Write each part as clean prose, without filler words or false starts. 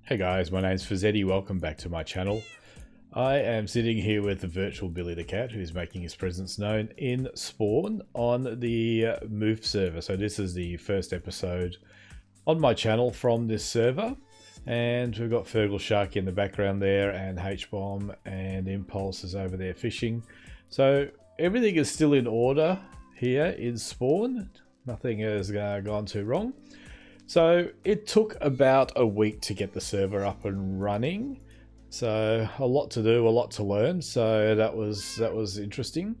Hey guys, my name's Fazzetti. Welcome back to my channel. I am sitting here with the virtual Billy the Cat, who's making his presence known in Spawn on the Move server. So this is the first episode on my channel from this server. And we've got Fergal Sharky in the background there, and H-Bomb and Impulse is over there fishing. So everything is still in order here in Spawn. Nothing has gone too wrong. So it took about a week to get the server up and running. So a lot to do, a lot to learn. So that was interesting.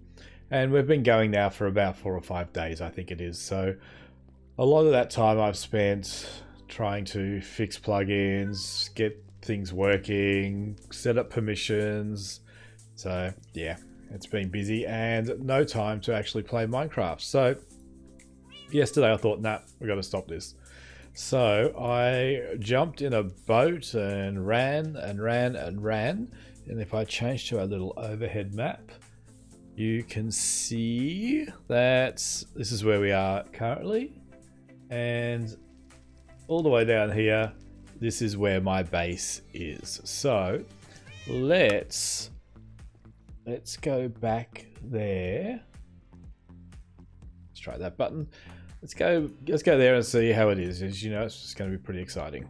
And we've been going now for about 4 or 5 days, I think it is. So a lot of that time I've spent trying to fix plugins, get things working, set up permissions. So yeah, it's been busy and no time to actually play Minecraft. So yesterday I thought, nah, we've got to stop this. So I jumped in a boat and ran. And if I change to our little overhead map, you can see that this is where we are currently. And all the way down here, this is where my base is. So let's go back there. Let's try that button. Let's go there and see how it is. As you know, it's just going to be pretty exciting.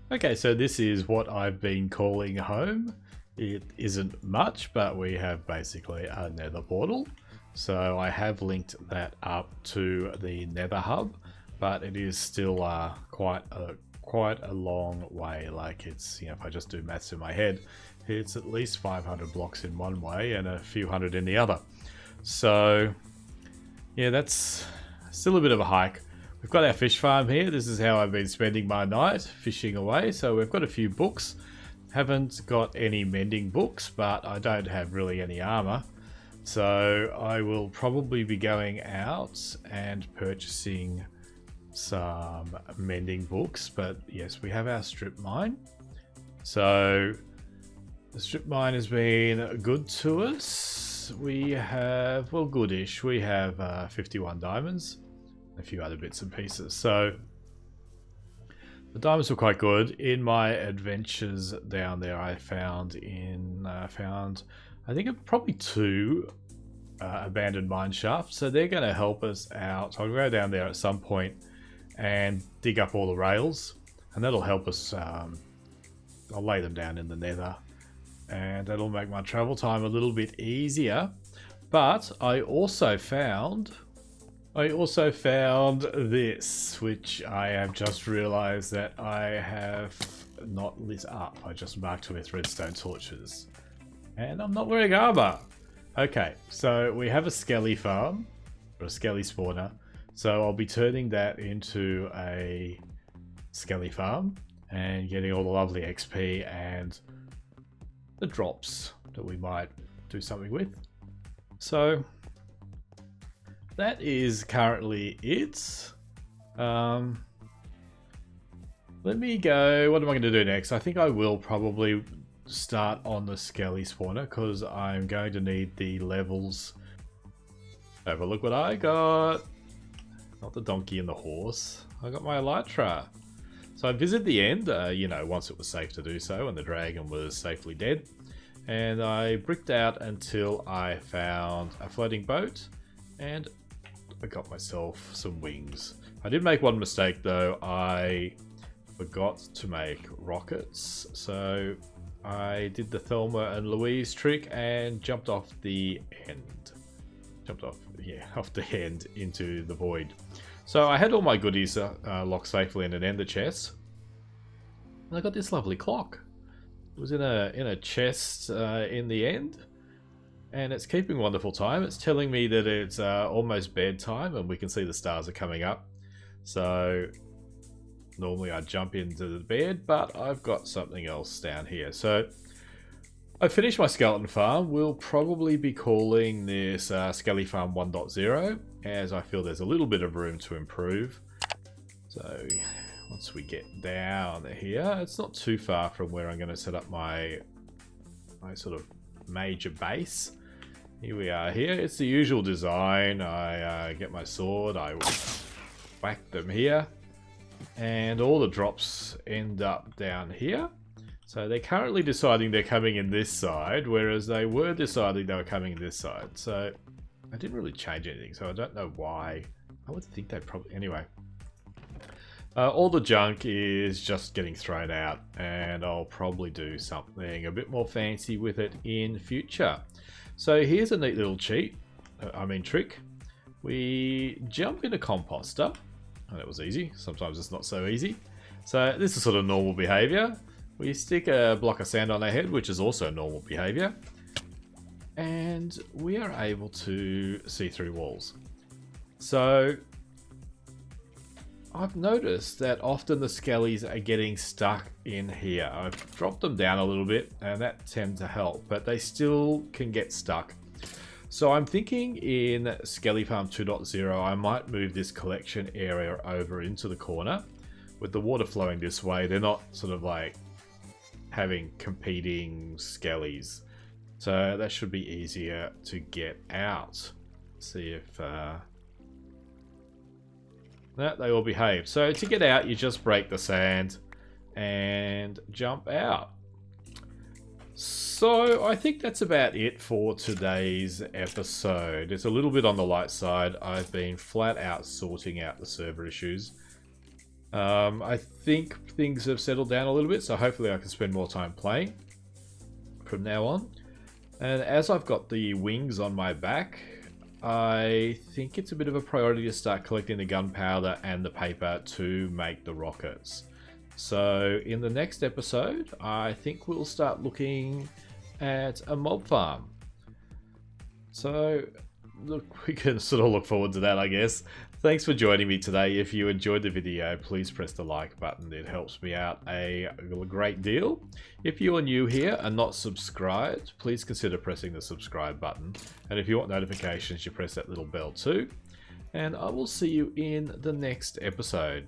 Okay, so this is what I've been calling home. It isn't much, but we have basically a nether portal. So I have linked that up to the nether hub, but it is still quite a long way. Like it's, you know, if I just do maths in my head, it's at least 500 blocks in one way and a few hundred in the other. So yeah, that's still a bit of a hike. We've got our fish farm here. This is how I've been spending my night, fishing away. So we've got a few books. Haven't got any mending books, but I don't have really any armor. So I will probably be going out and purchasing some mending books. But yes, we have our strip mine. So the strip mine has been good to us. We have, well, goodish. We have 51 diamonds. A few other bits and pieces. So the diamonds were quite good. In my adventures down there, I found I think probably 2 abandoned mine shafts. So they're going to help us out. I'll go down there at some point and dig up all the rails, and that'll help us. I'll lay them down in the nether, and that'll make my travel time a little bit easier. But I also found this, which I have just realized that I have not lit up. I just marked with redstone torches. And I'm not wearing armor. Okay, so we have a skelly farm, or a skelly spawner. So I'll be turning that into a skelly farm and getting all the lovely XP and the drops that we might do something with. So that is currently it. Let me go. What am I going to do next? I think I will probably start on the skelly spawner because I'm going to need the levels. Have a look what I got. Not the donkey and the horse. I got my elytra. So I visited the end, you know, once it was safe to do so and the dragon was safely dead. And I bricked out until I found a floating boat and I got myself some wings. I did make one mistake though. I forgot to make rockets. So I did the Thelma and Louise trick and jumped off the end. Off the end into the void. So I had all my goodies locked safely in an ender chest. And I got this lovely clock. It was in a chest in the end. And it's keeping wonderful time. It's telling me that it's almost bedtime and we can see the stars are coming up. So normally I jump into the bed, but I've got something else down here. So I finished my skeleton farm. We'll probably be calling this Skelly Farm 1.0 as I feel there's a little bit of room to improve. So once we get down here, it's not too far from where I'm going to set up my sort of major base. Here we are here. It's the usual design. I get my sword, I whack them here, and all the drops end up down here. So they're currently deciding they're coming in this side, whereas they were deciding they were coming in this side. So I didn't really change anything, so I don't know why. I would think they'd probably... Anyway. All the junk is just getting thrown out, and I'll probably do something a bit more fancy with it in future. So here's a neat little trick. We jump in a composter, and it was easy. Sometimes it's not so easy. So this is sort of normal behavior. We stick a block of sand on our head, which is also normal behavior, and we are able to see through walls. So I've noticed that often the skellies are getting stuck in here. I've dropped them down a little bit, and that tends to help, but they still can get stuck. So I'm thinking in Skelly Farm 2.0, I might move this collection area over into the corner. With the water flowing this way, they're not sort of like having competing skellies. So that should be easier to get out. See if... No, they all behave. So to get out, you just break the sand and jump out. So I think that's about it for today's episode. It's a little bit on the light side. I've been flat out sorting out the server issues. I think things have settled down a little bit, so hopefully I can spend more time playing from now on. And as I've got the wings on my back, I think it's a bit of a priority to start collecting the gunpowder and the paper to make the rockets. So in the next episode, I think we'll start looking at a mob farm. So look, we can sort of look forward to that, I guess. Thanks for joining me today. If you enjoyed the video, please press the like button. It helps me out a great deal. If you are new here and not subscribed, please consider pressing the subscribe button. And if you want notifications, you press that little bell too. And I will see you in the next episode.